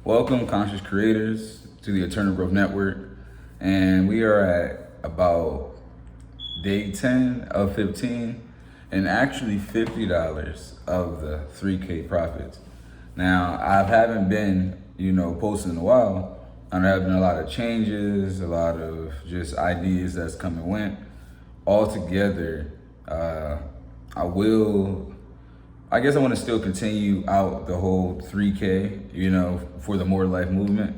Welcome, conscious creators, to the Eternal Growth Network. And we are at about day 10 of 15 and actually $50 of the 3K profits. Now, I haven't been, posting in a while. And there have been a lot of changes, a lot of just ideas that's come and went. Altogether, I guess I want to still continue out the whole 3K, for the More Life movement.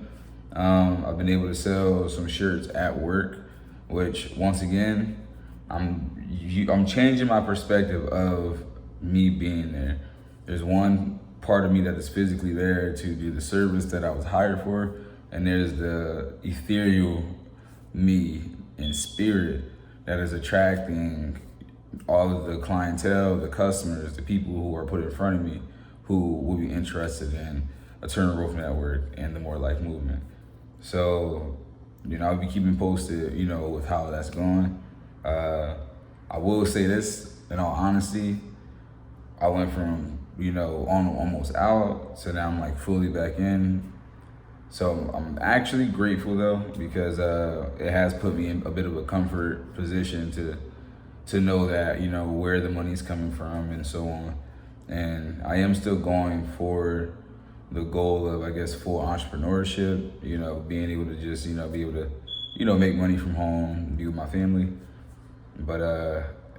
I've been able to sell some shirts at work, which once again, I'm changing my perspective of me being there. There's one part of me that is physically there to do the service that I was hired for, and there's the ethereal me in spirit that is attracting all of the clientele, the customers, the people who are put in front of me who will be interested in Eternal Growth Network and the More Life movement. So, I'll be keeping posted, with how that's going. I will say this, in all honesty, I went from, on almost out, so now I'm like fully back in. So I'm actually grateful though, because it has put me in a bit of a comfort position to know that, where the money's coming from and so on. And I am still going for the goal of, I guess, full entrepreneurship, being able to just, be able to, make money from home, be with my family. But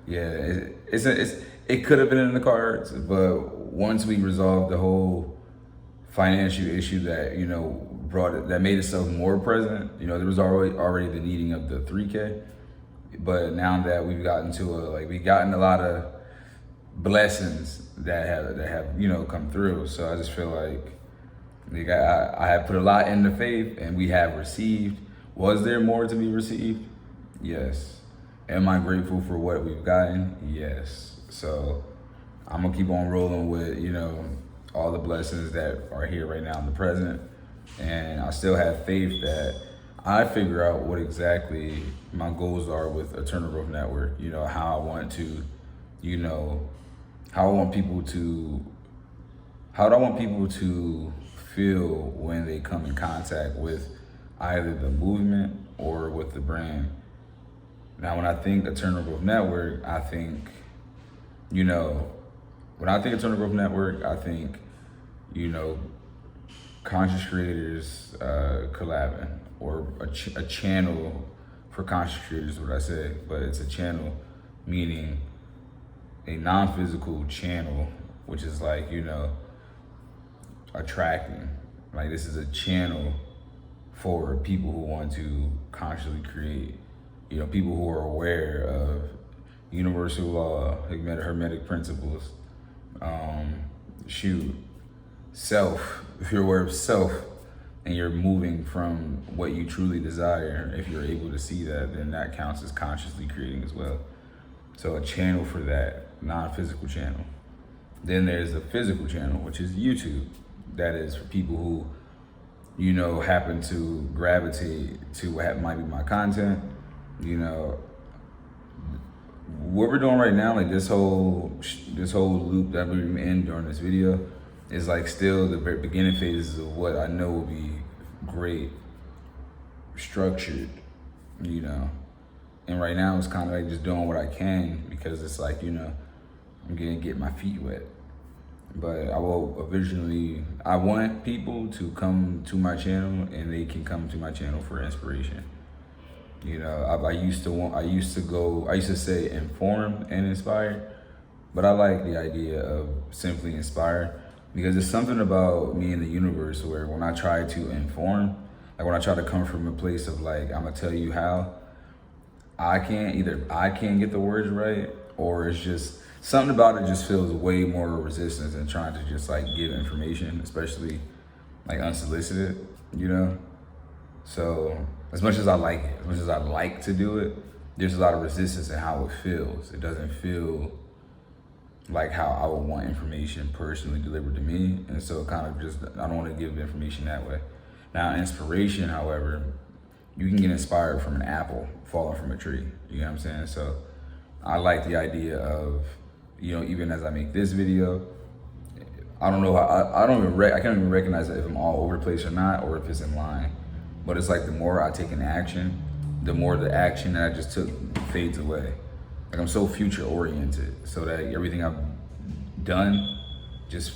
it could have been in the cards, but once we resolved the whole financial issue that, that made itself more present, there was already the needing of the 3K. But now that we've gotten a lot of blessings that have come through. So I just feel like I have put a lot into faith and we have received. Was there more to be received? Yes. Am I grateful for what we've gotten? Yes. So I'm gonna keep on rolling with, all the blessings that are here right now in the present. And I still have faith that I figure out what exactly my goals are with Eternal Growth Network, how I want people to feel when they come in contact with either the movement or with the brand. Now, when I think Eternal Growth Network, I think conscious creators collabing, or a channel for conscious creators, what I say, but it's a channel, meaning a non-physical channel, which is like, attracting. Like, this is a channel for people who want to consciously create, people who are aware of universal law, hermetic principles, self. If you're aware of self and you're moving from what you truly desire, if you're able to see that, then that counts as consciously creating as well. So a channel for that, non-physical channel. Then there's the physical channel, which is YouTube. That is for people who, happen to gravitate to what might be my content. What we're doing right now, like this whole loop that we're in during this video, is like still the very beginning phases of what I know will be great, structured, And right now it's kind of like just doing what I can, because it's like, I'm gonna get my feet wet. But I want people to come to my channel, and they can come to my channel for inspiration. I used to say inform and inspire, but I like the idea of simply inspire, because there's something about me in the universe where when I try to inform, like when I try to come from a place of like, I'm gonna tell you how, I can't get the words right, or it's just something about it just feels way more resistance than trying to just like give information, especially like unsolicited, So as much as I like it, as much as I like to do it, there's a lot of resistance in how it feels. It doesn't feel like how I would want information personally delivered to me. And so kind of just, I don't want to give information that way. Now, inspiration, however, you can get inspired from an apple falling from a tree. You know what I'm saying? So I like the idea of, even as I make this video, I don't know. I don't even. I can't even recognize if I'm all over the place or not, or if it's in line. But it's like the more I take an action, the more the action that I just took fades away. Like I'm so future oriented, so that everything I've done just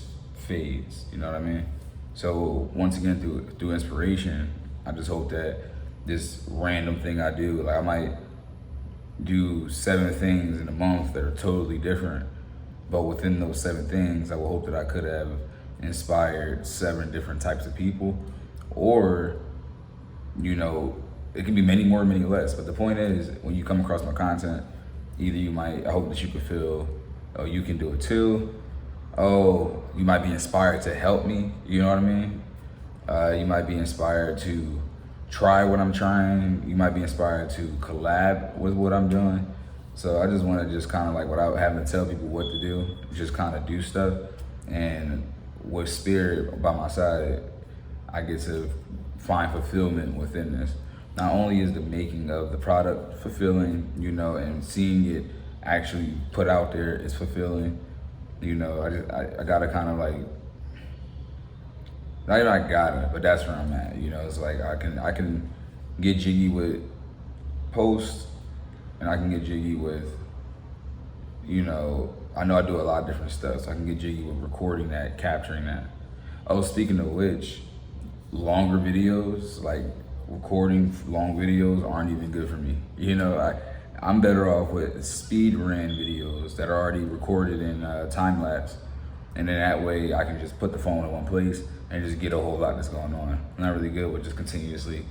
fades. You know what I mean? So once again, through inspiration, I just hope that this random thing I do, like I might do 7 things in a month that are totally different. But within those 7 things, I will hope that I could have inspired 7 different types of people. Or, you know, it can be many more, many less. But the point is, when you come across my content, either I hope that you could feel, oh, you can do it too. Oh, you might be inspired to help me. You know what I mean? You might be inspired to try what I'm trying. You might be inspired to collab with what I'm doing. So I just want to just kind of like, without having to tell people what to do, just kind of do stuff. And with spirit by my side, I get to find fulfillment within this. Not only is the making of the product fulfilling, you know, and seeing it actually put out there is fulfilling. You know, I gotta kind of like, not even I gotta, but that's where I'm at. You know, it's like I can get jiggy with posts, and I can get jiggy with, you know I do a lot of different stuff, so I can get jiggy with recording that, capturing that. Oh, speaking of which, longer videos, like recording long videos aren't even good for me. You know, I'm better off with speed ran videos that are already recorded in time lapse. And then that way I can just put the phone in one place and just get a whole lot that's going on. I'm not really good with just continuously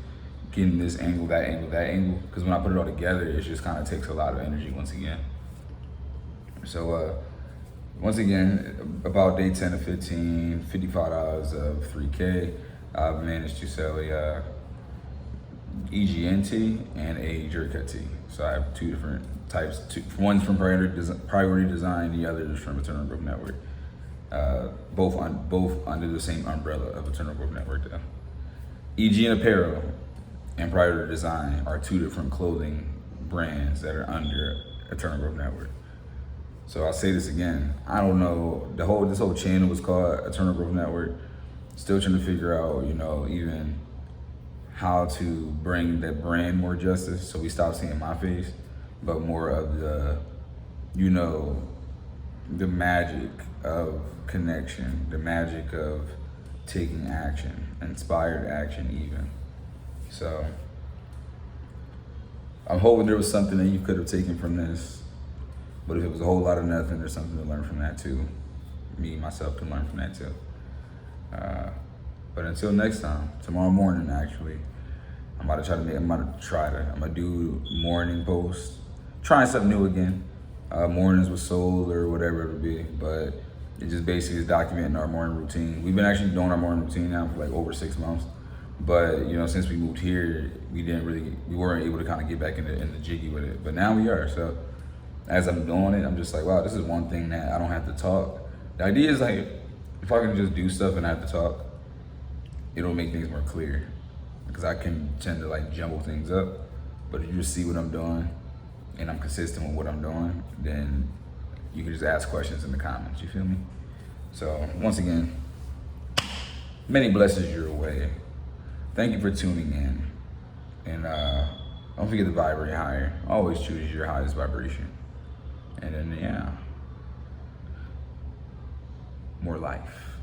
getting this angle, that angle, that angle. Because when I put it all together, it just kind of takes a lot of energy once again. So once again, about day 10 of 15, $55 of 3K, I've managed to sell a EGN tee and a jerk cut tee. So I have 2 different types. One's from Priority Design, the other is from Eternal Growth Network. Both under the same umbrella of Eternal Growth Network though. EGN Apparel and Priority Design are 2 different clothing brands that are under Eternal Growth Network. So I'll say this again. I don't know, this whole channel was called Eternal Growth Network. Still trying to figure out, you know, even how to bring that brand more justice, so we stop seeing my face, but more of the, you know, the magic of connection, the magic of taking action, inspired action even. So I'm hoping there was something that you could have taken from this, but if it was a whole lot of nothing, there's something to learn from that too. Me, myself, can learn from that too. But until next time, tomorrow morning actually, I'm gonna do morning posts, trying something new again. Mornings with soul or whatever it'll be, but it just basically is documenting our morning routine. We've been actually doing our morning routine now for like over 6 months, but you know, since we moved here, we weren't able to kind of get back in the jiggy with it, but now we are. So as I'm doing it, I'm just like, wow, this is one thing that I don't have to talk. The idea is like, if I can just do stuff and I have to talk, it'll make things more clear, because I can tend to like jumble things up. But if you just see what I'm doing and I'm consistent with what I'm doing, then you can just ask questions in the comments, you feel me? So once again, many blessings your way. Thank you for tuning in. And don't forget to vibrate higher. Always choose your highest vibration. And then, yeah, more life.